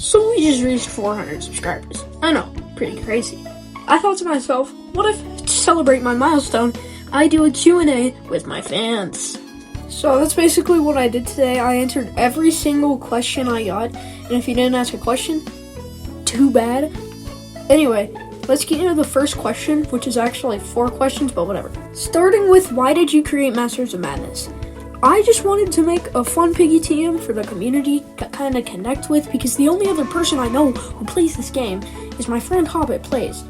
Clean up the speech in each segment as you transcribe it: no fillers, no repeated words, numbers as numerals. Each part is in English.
So we just reached 400 subscribers. I know, pretty crazy. I thought to myself, what if, to celebrate my milestone, I do a Q&A with my fans? So that's basically what I did today. I answered every single question I got, and if you didn't ask a question, too bad. Anyway, let's get into the first question, which is actually 4 questions, but whatever. Starting with, why did you create Masters of Madness? I just wanted to make a fun piggy team for the community to kind of connect with, because the only other person I know who plays this game is my friend DoggoDudePlays.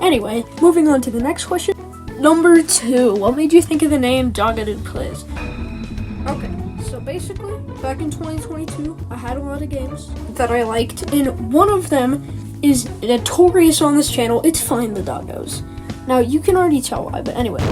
Anyway, moving on to the next question. Number 2, what made you think of the name DoggoDudePlays? Okay, so basically, back in 2022, I had a lot of games that I liked, and one of them is notorious on this channel. It's Find the Doggos. Now, you can already tell why, but anyway.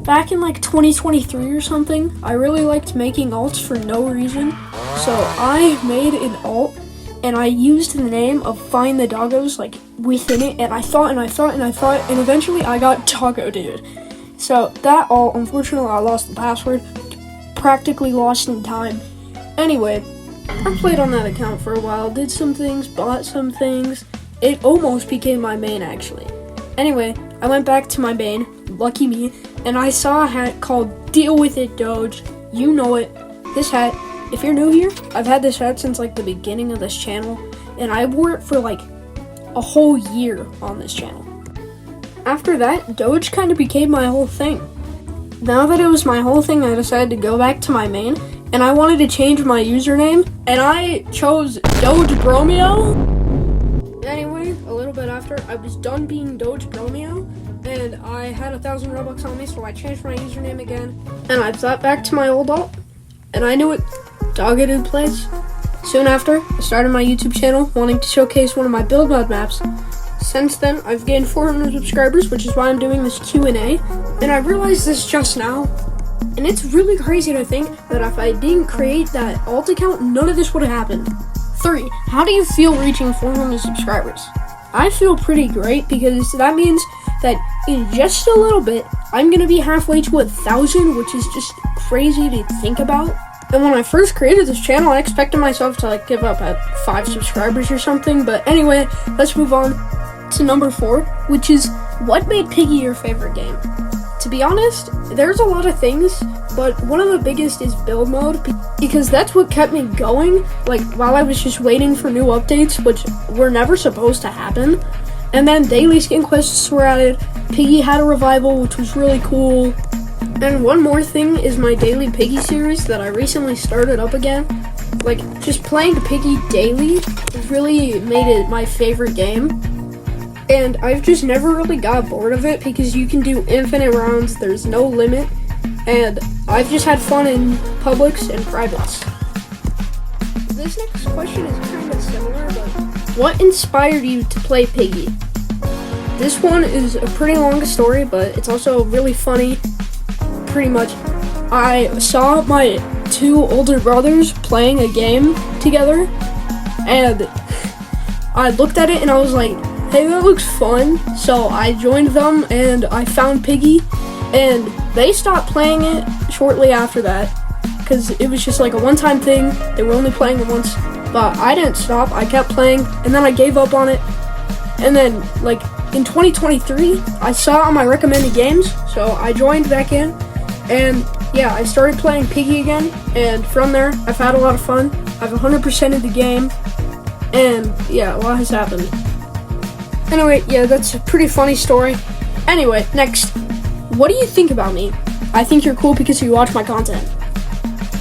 Back in like 2023 or something, I really liked making alts for no reason. So I made an alt and I used the name of Find the Doggos like within it, and I thought, and eventually I got DoggoDude. So that alt, unfortunately I lost the password, practically lost in time. Anyway, I played on that account for a while, did some things, bought some things. It almost became my main actually. Anyway, I went back to my main, lucky me, and I saw a hat called Deal With It Doge. You know it. This hat, if you're new here, I've had this hat since like the beginning of this channel, and I wore it for like a whole year on this channel. After that, Doge kind of became my whole thing. Now that it was my whole thing, I decided to go back to my main, and I wanted to change my username, and I chose Doge Bromeo. Anyway, a little bit after, I was done being Doge Bromeo, and I had 1,000 Robux on me, so I changed my username again, and I thought back to my old alt, and I knew it, DoggoDudePlays. Soon after, I started my YouTube channel, wanting to showcase one of my build mod maps. Since then, I've gained 400 subscribers, which is why I'm doing this Q&A, and I realized this just now, and it's really crazy to think that if I didn't create that alt account, none of this would have happened. 3, how do you feel reaching 400 subscribers? I feel pretty great, because that means that in just a little bit, I'm going to be halfway to 1,000, which is just crazy to think about. And when I first created this channel, I expected myself to like give up at 5 subscribers or something. But anyway, let's move on to number 4, which is, what made Piggy your favorite game? To be honest, there's a lot of things, but one of the biggest is build mode, because that's what kept me going, like while I was just waiting for new updates, which were never supposed to happen. And then daily skin quests were added, Piggy had a revival, which was really cool. And one more thing is my daily Piggy series that I recently started up again. Like, just playing Piggy daily really made it my favorite game. And I've just never really got bored of it, because you can do infinite rounds, there's no limit, and I've just had fun in publics and privates. This next question is kind of similar, but what inspired you to play Piggy? This one is a pretty long story, but it's also really funny. Pretty much, I saw my 2 older brothers playing a game together, and I looked at it and I was like, hey, that looks fun. So I joined them and I found Piggy, and they stopped playing it shortly after that, because it was just like a one-time thing. They were only playing it once, but I didn't stop. I kept playing, and then I gave up on it. And then like in 2023, I saw it on my recommended games, so I joined back in, and yeah, I started playing Piggy again, and from there, I've had a lot of fun. I've 100%ed the game, and yeah, a lot has happened. Anyway, yeah, that's a pretty funny story. Anyway, next, what do you think about me? I think you're cool because you watch my content.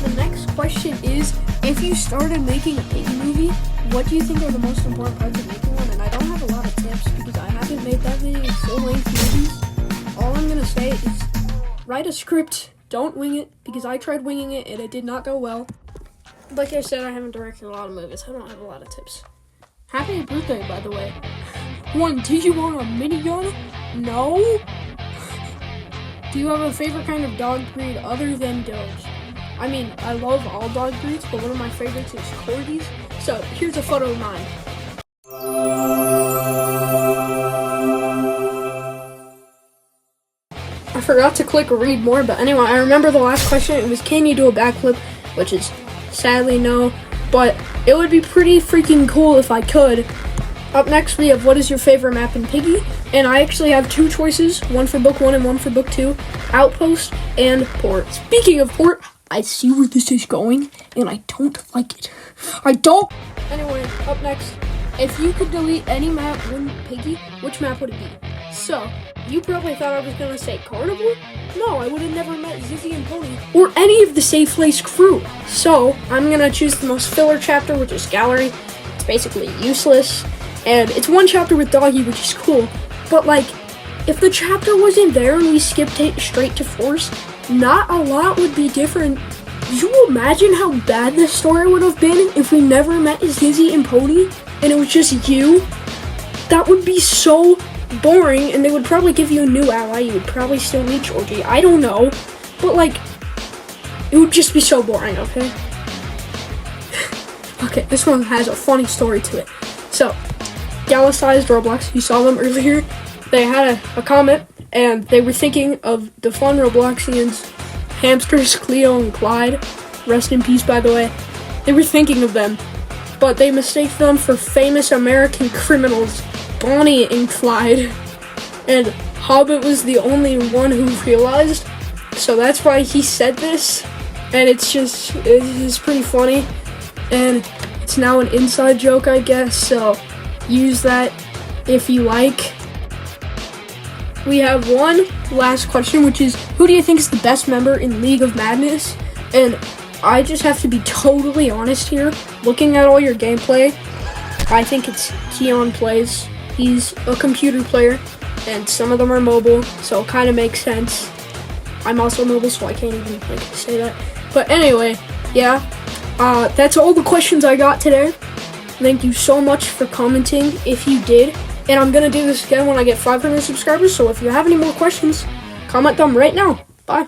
The next question is, if you started making a Piggy movie, what do you think are the most important parts of making one? And I don't have a lot of tips, because I haven't made that many full-length movies. All I'm gonna say is, write a script, don't wing it, because I tried winging it and it did not go well. Like I said, I haven't directed a lot of movies. I don't have a lot of tips. Happy birthday, by the way. 1, do you want a minigun? No? Do you have a favorite kind of dog breed other than Doge? I mean, I love all dog breeds, but one of my favorites is Corgis. So, here's a photo of mine. I forgot to click read more, but anyway, I remember the last question. It was, can you do a backflip? Which is sadly no, but it would be pretty freaking cool if I could. Up next, we have what is your favorite map in Piggy? And I actually have 2 choices, one for book 1 and one for book 2, Outpost and Port. Speaking of Port, I see where this is going, and I don't like it. I don't. Anyway, up next, if you could delete any map in Piggy, which map would it be? So, you probably thought I was gonna say Carnival? No, I would have never met Zizzy and Pony, or any of the Safe Place crew. So, I'm gonna choose the most filler chapter, which is Gallery. It's basically useless, and it's one chapter with Doggy, which is cool, but like, if the chapter wasn't there and we skipped it straight to Force, not a lot would be different. Could you imagine how bad this story would have been if we never met Zizzy and Pony, and it was just you? That would be so boring, and they would probably give you a new ally. You would probably still need Georgie. I don't know, but like, it would just be so boring, okay? Okay, this one has a funny story to it. So, Galicized Roblox, you saw them earlier. They had a comment, and they were thinking of the fun Robloxians, hamsters Cleo and Clyde. Rest in peace, by the way. They were thinking of them, but they mistaked them for famous American criminals, Bonnie and Clyde. And Hobbit was the only one who realized, so that's why he said this. And it's pretty funny, and it's now an inside joke, I guess, so use that if you like. We have one last question, which is, who do you think is the best member in League of Madness? And I just have to be totally honest here. Looking at all your gameplay, I think it's DoggoDudePlays. He's a computer player, and some of them are mobile, so it kind of makes sense. I'm also mobile, so I can't even say that. But anyway, yeah, that's all the questions I got today. Thank you so much for commenting if you did. And I'm going to do this again when I get 500 subscribers, so if you have any more questions, comment them right now. Bye.